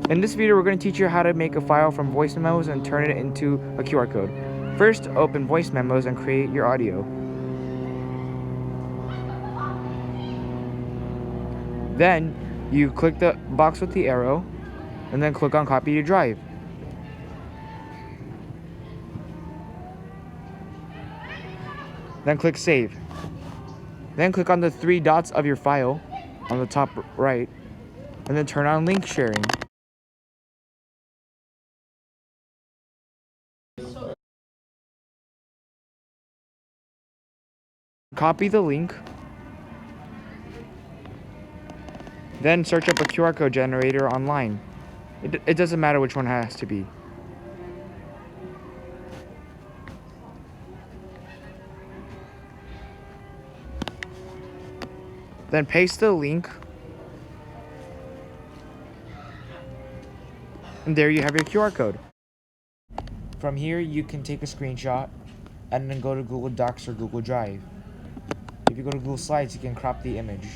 In this video, we're going to teach you how to make a file from voice memos and turn it into a QR code. First, open voice memos and create your audio. Then, you click the box with the arrow, and then click on copy to drive. Then click save. Then click on the three dots of your file on the top right, and then turn on link sharing. Copy the link, then search up a QR code generator online. It doesn't matter which one it has to be. Then paste the link, and there you have your QR code. From here, you can take a screenshot and then go to Google Docs or Google Drive. If you go to Google Slides, you can crop the image.